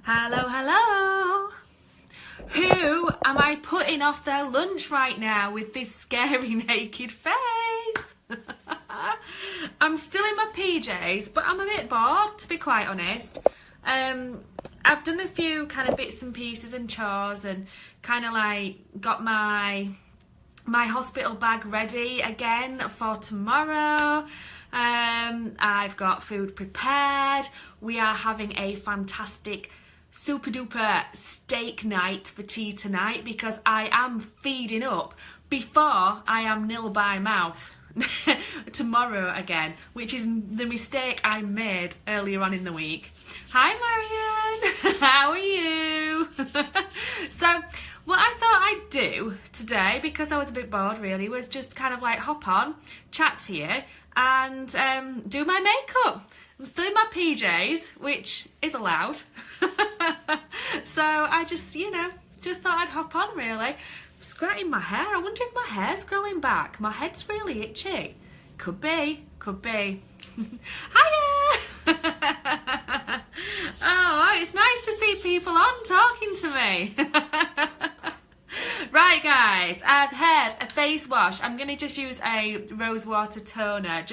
Hello, hello. Who am I putting off their lunch right now with this scary naked face? I'm still in my PJs, but I'm a bit bored, to be quite honest. I've done a few kind of bits and pieces and chores and kind of like got my hospital bag ready again for tomorrow. I've got food prepared. We are having a fantastic super duper steak night for tea tonight because I am feeding up before I am nil by mouth tomorrow again, which is the mistake I made earlier on in the week. Hi Marion, how are you? So what I thought I'd do today, because I was a bit bored really, was just kind of like hop on, chat to you and do my makeup. I'm still in my PJs, which is allowed. So I just thought I'd hop on really. Scratching my hair. I wonder if my hair's growing back. My head's really itchy. Could be. Hiya! Oh, it's nice to see people on talking to me. Right guys, I've had a face wash. I'm going to just use a rose water toner.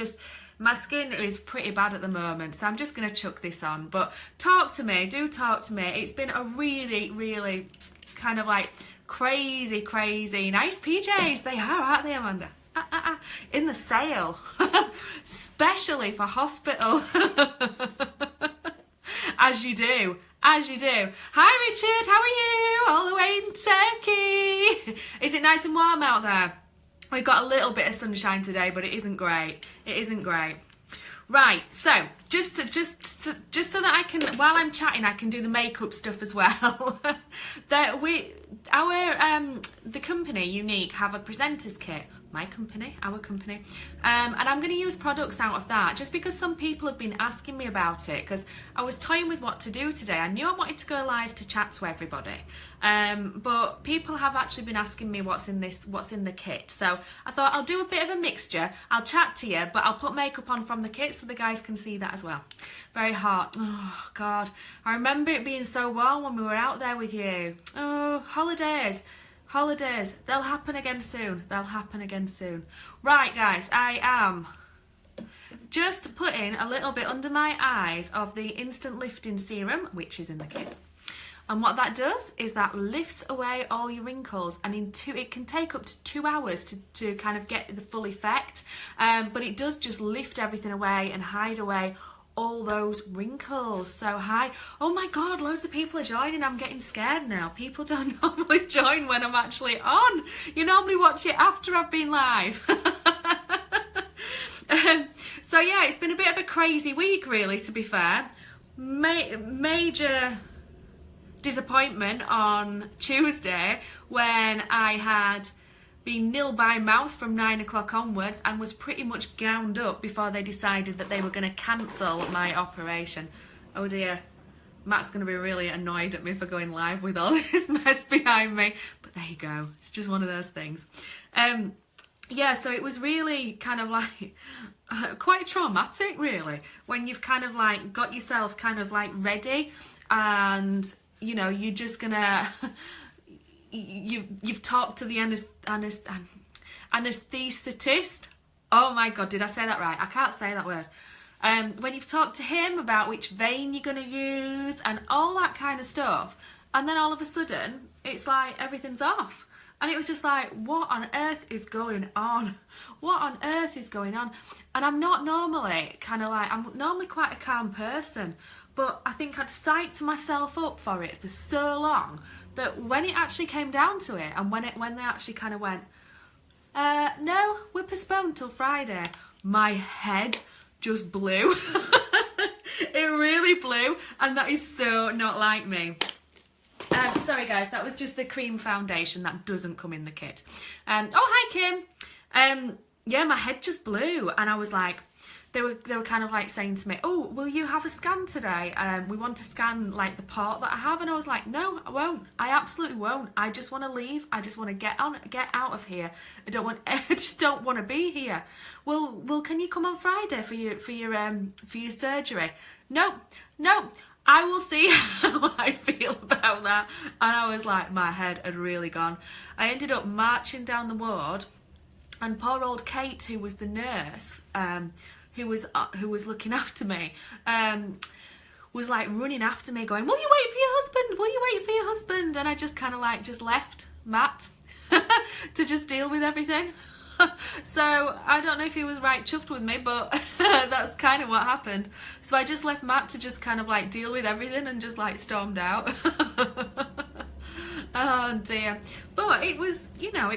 My skin is pretty bad at the moment, so I'm just going to chuck this on. But talk to me, do talk to me. It's been a really, really kind of like crazy nice PJs. They are, aren't they, Amanda? In the sale. Especially for hospital. As you do. Hi Richard, how are you? All the way in Turkey. Is it nice and warm out there? We've got a little bit of sunshine today, but it isn't great. Right, so just so that I can, while I'm chatting, I can do the makeup stuff as well. The company Unique have a presenter's kit. My company, our company, and I'm going to use products out of that just because some people have been asking me about it, because I was toying with what to do today. I knew I wanted to go live to chat to everybody, but people have actually been asking me what's in the kit, so I thought I'll do a bit of a mixture. I'll chat to you, but I'll put makeup on from the kit so the guys can see that as well. Very hot. Oh God, I remember it being so warm when we were out there with you. Oh, holidays, they'll happen again soon. Right guys, I am just putting a little bit under my eyes of the instant lifting serum, which is in the kit. And what that does is that lifts away all your wrinkles, and it can take up to 2 hours to kind of get the full effect, but it does just lift everything away and hide away all those wrinkles. So hi, oh my God, loads of people are joining. I'm getting scared now. People don't normally join when I'm actually on. You normally watch it after I've been live. So yeah, it's been a bit of a crazy week really, to be fair. Major disappointment on Tuesday when I had been nil by mouth from 9 o'clock onwards and was pretty much gowned up before they decided that they were going to cancel my operation. Oh dear, Matt's going to be really annoyed at me for going live with all this mess behind me, but there you go, it's just one of those things. Yeah, so it was really kind of like quite traumatic really, when you've kind of like got yourself kind of like ready and you know you're just gonna You've talked to the anaesthetist. Oh my God, did I say that right? I can't say that word. When you've talked to him about which vein you're going to use and all that kind of stuff, and then all of a sudden it's like everything's off, and it was just like, what on earth is going on? And I'm not normally I'm normally quite a calm person, but I think I'd psyched myself up for it for so long that when it actually came down to it, and when they actually kind of went, no, we're postponed till Friday, my head just blew. It really blew, and that is so not like me. Sorry guys, that was just the cream foundation that doesn't come in the kit. Oh hi Kim. Yeah, my head just blew, and I was like, they were kind of like saying to me, oh, will you have a scan today? We want to scan like the part that I have. And I was like, no, I won't. I absolutely won't. I just want to leave. I just want to get out of here. I just don't want to be here. Well, can you come on Friday for your surgery? No, I will see how I feel about that. And I was like, my head had really gone. I ended up marching down the ward, and poor old Kate, who was the nurse, who was looking after me, was like running after me going, will you wait for your husband? Will you wait for your husband? And I just kind of like just left Matt to just deal with everything. So I don't know if he was right chuffed with me, but that's kind of what happened. So I just left Matt to just kind of like deal with everything and just like stormed out. Oh dear. But it was, you know,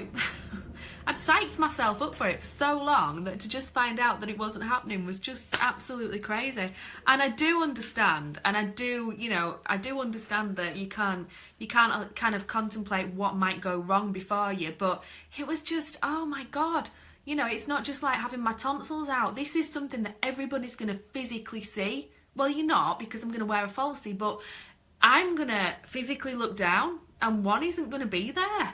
I'd psyched myself up for it for so long that to just find out that it wasn't happening was just absolutely crazy. And I do understand, and I do, you know, I do understand that you can't kind of contemplate what might go wrong before you, but it was just, oh my God, you know, it's not just like having my tonsils out. This is something that everybody's going to physically see. Well, you're not, because I'm going to wear a falsie, but I'm going to physically look down and one isn't going to be there.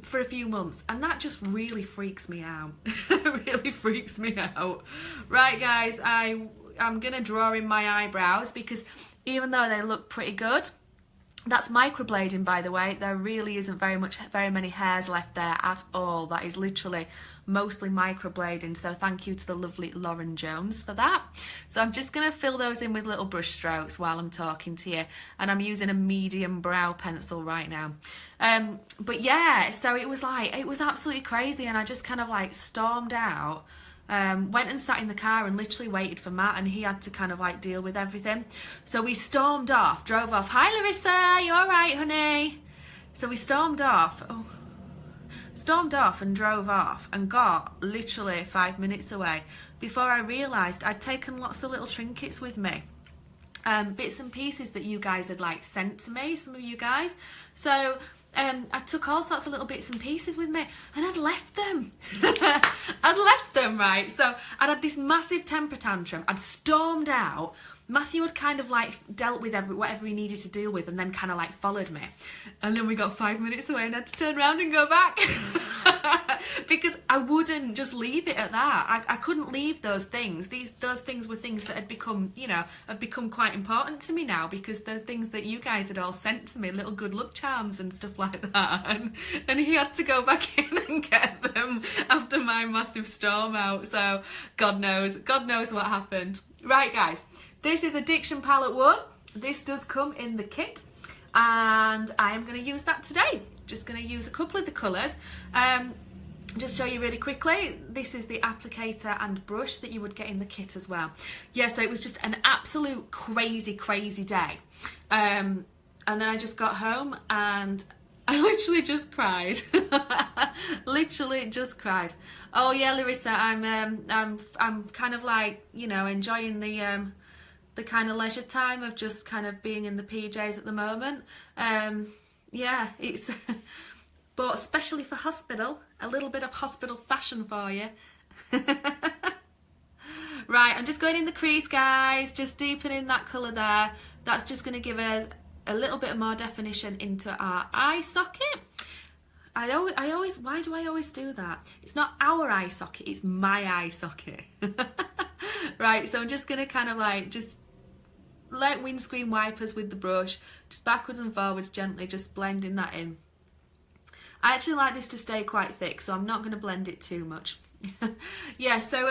For a few months, and that just really freaks me out. Really freaks me out. Right, guys, I'm gonna draw in my eyebrows, because even though they look pretty good, that's microblading, by the way. There really isn't very many hairs left there at all. That is literally mostly microblading, so thank you to the lovely Lauren Jones for that. So I'm just going to fill those in with little brush strokes while I'm talking to you, and I'm using a medium brow pencil right now. But yeah, so it was absolutely crazy, and I just kind of like stormed out. Went and sat in the car and literally waited for Matt, and he had to kind of like deal with everything. So we stormed off, drove off. Hi Larissa, you all right, honey? So we stormed off and drove off and got literally 5 minutes away before I realised I'd taken lots of little trinkets with me. Bits and pieces that you guys had like sent to me, some of you guys. So I took all sorts of little bits and pieces with me, and I'd left them. I'd left them, right? So I'd had this massive temper tantrum. I'd stormed out. Matthew had kind of like dealt with whatever he needed to deal with, and then kind of like followed me. And then we got 5 minutes away and I had to turn around and go back. Because I wouldn't just leave it at that. I couldn't leave those things. Those things were things that had become, you know, have become quite important to me now, because they're things that you guys had all sent to me, little good luck charms and stuff like that. And he had to go back in and get them after my massive storm out. So God knows what happened. Right, guys. This is Addiction Palette 1. This does come in the kit, and I am going to use that today. Just going to use a couple of the colours. Just show you really quickly, this is the applicator and brush that you would get in the kit as well. Yeah, so it was just an absolute crazy day. And then I just got home and I literally just cried. Literally just cried. Oh yeah, Larissa, I'm kind of like, you know, enjoying the kind of leisure time of just kind of being in the PJs at the moment. Yeah, it's but especially for hospital, a little bit of hospital fashion for you. Right, I'm just going in the crease, guys, just deepening that colour there. That's just going to give us a little bit more definition into our eye socket. Why do I always do that? It's not our eye socket, it's my eye socket. Right, so I'm just going to kind of like just like windscreen wipers with the brush, just backwards and forwards gently, just blending that in. I actually like this to stay quite thick, so I'm not going to blend it too much. Yeah, so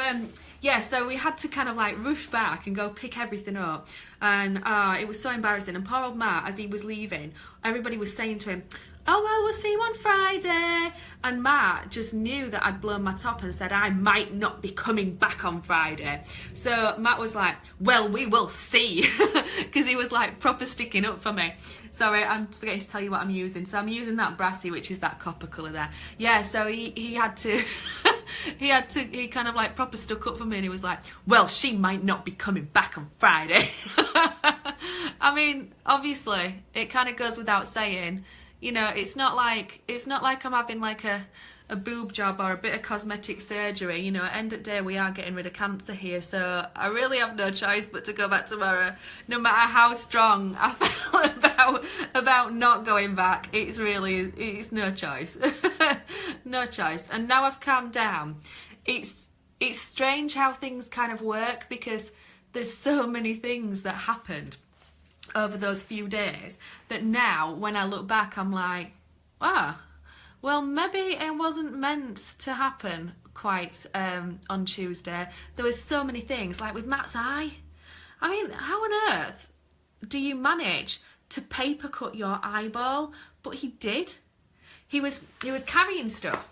we had to kind of like rush back and go pick everything up, and it was so embarrassing. And poor old Matt, as he was leaving, everybody was saying to him, oh well, we'll see you on Friday. And Matt just knew that I'd blown my top and said I might not be coming back on Friday. So Matt was like, well, we will see, because he was like proper sticking up for me. Sorry, I'm forgetting to tell you what I'm using. So I'm using that brassy, which is that copper colour there. Yeah, so he had to he kind of like proper stuck up for me, and he was like, well, she might not be coming back on Friday. I mean, obviously it kind of goes without saying, you know, it's not like I'm having like a boob job or a bit of cosmetic surgery. You know, at the end of the day, we are getting rid of cancer here, so I really have no choice but to go back tomorrow, no matter how strong I felt about not going back. It's no choice. No choice. And now I've calmed down, it's strange how things kind of work, because there's so many things that happened over those few days that now when I look back I'm like, well, maybe it wasn't meant to happen quite on Tuesday. There was so many things, like with Matt's eye. I mean, how on earth do you manage to paper cut your eyeball? But he did. He was carrying stuff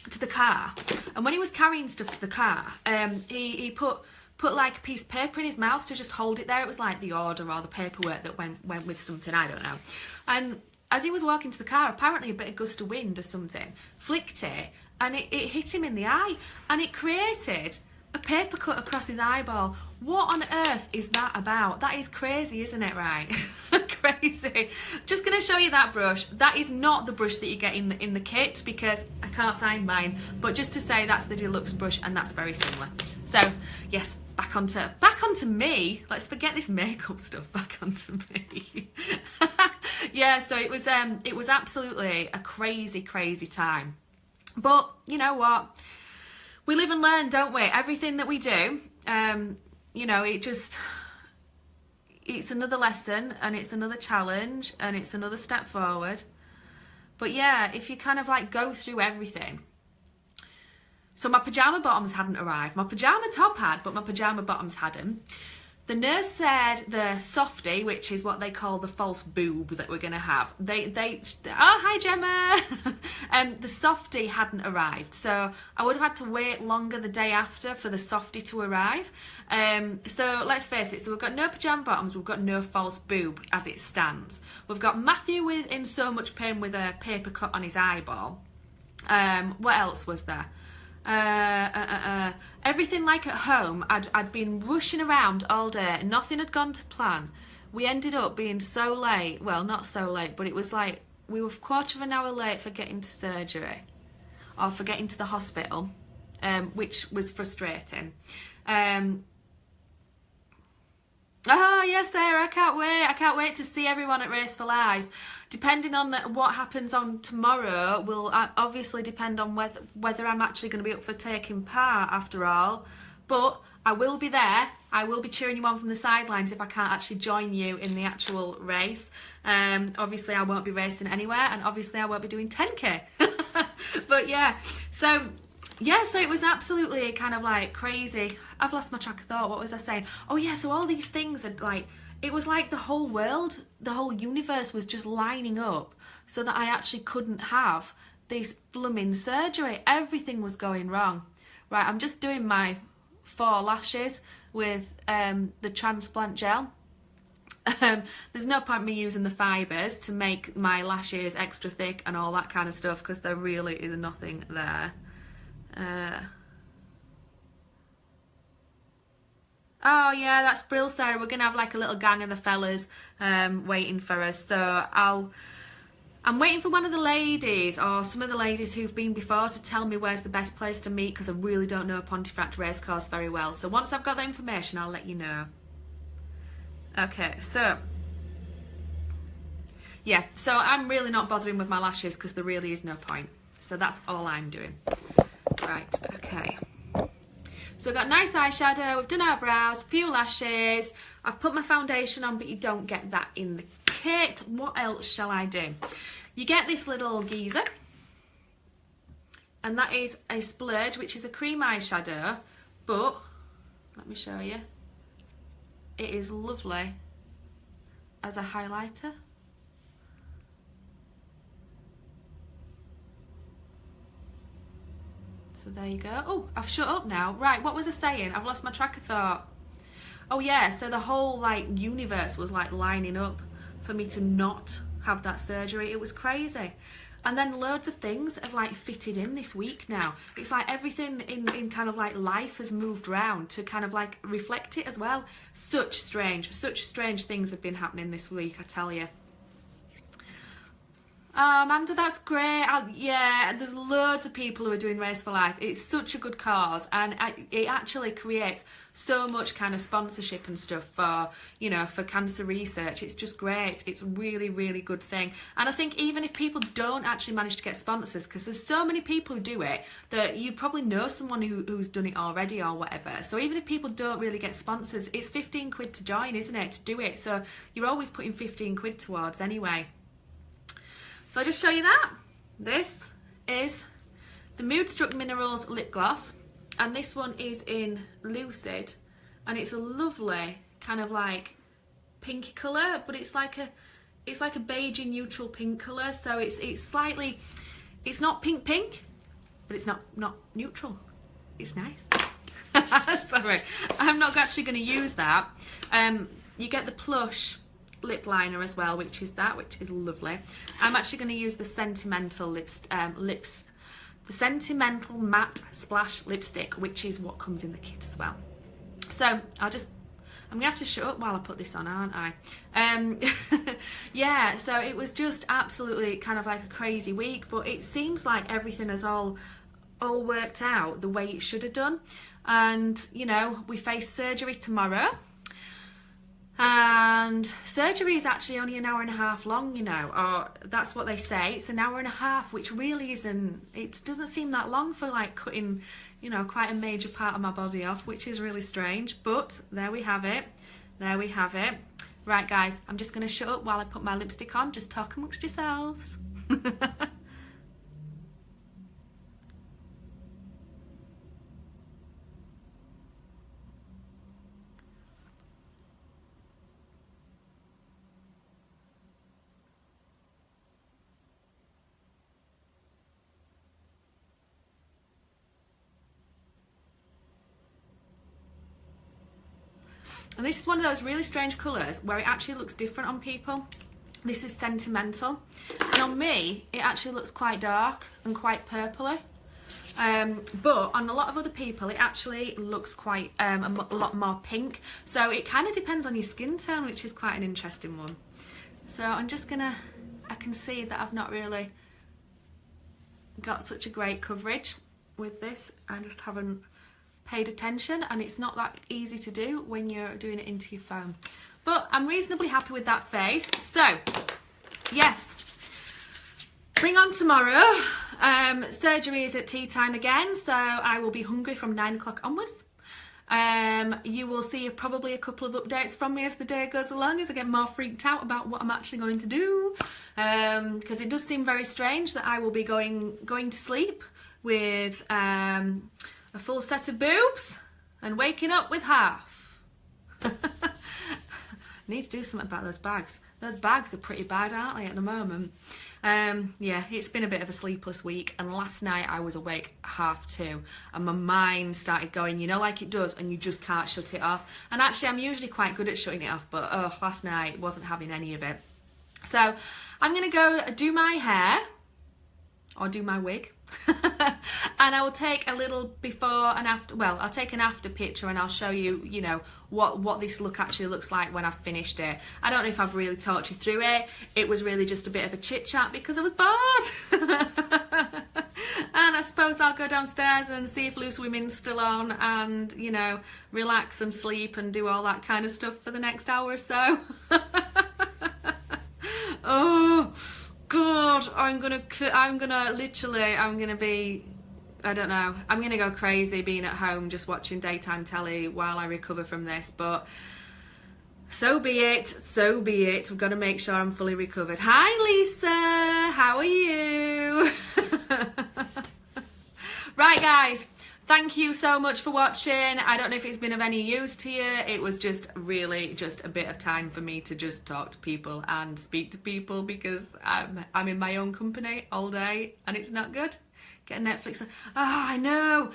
to the car, and when he was carrying stuff to the car, he put like a piece of paper in his mouth to just hold it there. It was like the order or the paperwork that went with something, I don't know. And as he was walking to the car, apparently a bit of gust of wind or something flicked it, and it hit him in the eye, and it created a paper cut across his eyeball. What on earth is that about? That is crazy, isn't it, right? Crazy. Just going to show you that brush. That is not the brush that you get in the kit because I can't find mine. But just to say, that's the deluxe brush, and that's very similar. So, yes, back onto me. Let's forget this makeup stuff. Back onto me. Yeah, so it was absolutely a crazy, crazy time. But you know what? We live and learn, don't we? Everything that we do, you know, it's another lesson, and it's another challenge, and it's another step forward. But yeah, if you kind of like go through everything. So my pyjama bottoms hadn't arrived. My pyjama top had, but my pyjama bottoms hadn't. The nurse said the softie, which is what they call the false boob that we're going to have, oh, hi Gemma! The softie hadn't arrived, so I would have had to wait longer the day after for the softie to arrive. So let's face it, so we've got no pyjama bottoms, we've got no false boob as it stands. We've got Matthew in so much pain with a paper cut on his eyeball. What else was there? Everything like at home, I'd been rushing around all day. Nothing had gone to plan. We ended up being so late. Well, not so late, but it was like we were a quarter of an hour late for getting to surgery, or for getting to the hospital, which was frustrating. Oh yes, Sarah, I can't wait to see everyone at Race for Life. Depending on what happens on tomorrow will obviously depend on whether I'm actually going to be up for taking part after all. But I will be there. I will be cheering you on from the sidelines if I can't actually join you in the actual race. Obviously I won't be racing anywhere, and obviously I won't be doing 10k. But yeah, so it was absolutely kind of like crazy. I've lost my track of thought. What was I saying? Oh yeah, so all these things had like, it was like the whole world, the whole universe was just lining up so that I actually couldn't have this blooming surgery. Everything was going wrong. Right, I'm just doing my 4 lashes with the transplant gel. There's no point me using the fibres to make my lashes extra thick and all that kind of stuff because there really is nothing there. Oh yeah, that's brill, Sarah. We're gonna have like a little gang of the fellas waiting for us. So I'm waiting for one of the ladies or some of the ladies who've been before to tell me where's the best place to meet because I really don't know Pontefract Racecourse very well. So once I've got that information, I'll let you know. Okay, so yeah, so I'm really not bothering with my lashes because there really is no point. So that's all I'm doing. Right, okay. So I've got nice eyeshadow, we've done our brows, a few lashes, I've put my foundation on, but you don't get that in the kit. What else shall I do? You get this little geezer, and that is a splurge, which is a cream eyeshadow, but let me show you. It is lovely as a highlighter. So there you go. Oh, I've shut up now. Right, what was I saying? I've lost my track of thought. Oh yeah, so the whole like universe was like lining up for me to not have that surgery. It was crazy. And then loads of things have like fitted in this week now. It's like everything in kind of like life has moved around to kind of like reflect it as well. Such strange things have been happening this week, I tell you. Oh, Amanda, that's great. Yeah, there's loads of people who are doing Race for Life. It's such a good cause, and it actually creates so much kind of sponsorship and stuff for, you know, for cancer research. It's just great. It's a really, really good thing. And I think even if people don't actually manage to get sponsors, because there's so many people who do it, that you probably know someone who's done it already or whatever. So even if people don't really get sponsors, it's 15 quid to join, isn't it, to do it? So you're always putting 15 quid towards anyway. So I'll just show you that. This is the Moodstruck Minerals Lip Gloss. And this one is in Lucid. And it's a lovely kind of like pinky colour, but it's like a beigey neutral pink colour. So it's slightly, it's not pink, but it's not neutral. It's nice. Sorry, I'm not actually going to use that. You get the plush lip liner as well, which is lovely. I'm actually going to use the Sentimental the Sentimental Matte Splash Lipstick, which is what comes in the kit as well. So I'm gonna have to shut up while I put this on, aren't I? Yeah, so it was just absolutely kind of like a crazy week, but it seems like everything has all worked out the way it should have done. And you know, we face surgery tomorrow. And surgery is actually only an hour and a half long, you know, or that's what they say. It's an hour and a half, which really isn't, it doesn't seem that long for like cutting, you know, quite a major part of my body off, which is really strange. But there we have it. There we have it. Right, guys, I'm just going to shut up while I put my lipstick on. Just talk amongst yourselves. And this is one of those really strange colours where it actually looks different on people. This is Sentimental. And on me, it actually looks quite dark and quite purpley. But on a lot of other people, it actually looks quite a lot more pink. So it kind of depends on your skin tone, which is quite an interesting one. So I'm just gonna, I can see that I've not really got such a great coverage with this. I just haven't paid attention, and it's not that easy to do when you're doing it into your phone. But I'm reasonably happy with that face. So yes, bring on tomorrow. Surgery is at tea time again, so I will be hungry from 9 o'clock onwards. You will see probably a couple of updates from me as the day goes along, as I get more freaked out about what I'm actually going to do, because it does seem very strange that I will be going to sleep with a full set of boobs and waking up with half. I need to do something about those bags. Those bags are pretty bad, aren't they, at the moment? Yeah, it's been a bit of a sleepless week, and last night I was awake 2:30 and my mind started going, you know, like it does, and you just can't shut it off. And actually I'm usually quite good at shutting it off, but last night wasn't having any of it. So I'm gonna go do my hair, or do my wig. And I will take a little before and after, well, I'll take an after picture and I'll show you, you know, what this look actually looks like when I've finished it. I don't know if I've really talked you through it. It was really just a bit of a chit chat because I was bored. And I suppose I'll go downstairs and see if Loose Women's still on, and, you know, relax and sleep and do all that kind of stuff for the next hour or so. Oh God, I'm gonna be, I don't know, I'm gonna go crazy being at home just watching daytime telly while I recover from this, but so be it, so be it. We've got to make sure I'm fully recovered. Hi Lisa, how are you? Right guys, thank you so much for watching. I don't know if it's been of any use to you. It was just really just a bit of time for me to just talk to people and speak to people, because I'm in my own company all day and it's not good. Get Netflix. Oh, I know,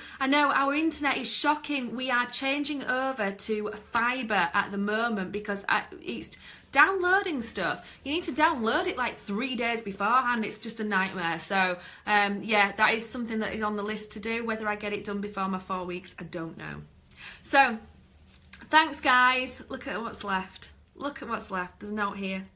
our internet is shocking. We are changing over to fibre at the moment because it's downloading stuff. You need to download it like 3 days beforehand. It's just a nightmare. So yeah, that is something that is on the list to do. Whether I get it done before my 4 weeks, I don't know. So thanks guys. Look at what's left. Look at what's left. There's a note here.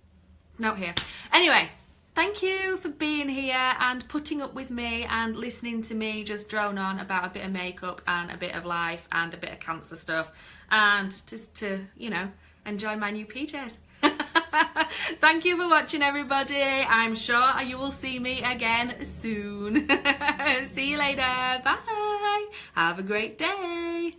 Note here. Anyway, Thank you for being here and putting up with me and listening to me just drone on about a bit of makeup and a bit of life and a bit of cancer stuff, and just to, you know, enjoy my new PJs. Thank you for watching, everybody. I'm sure you will see me again soon. See you later. Bye. Have a great day.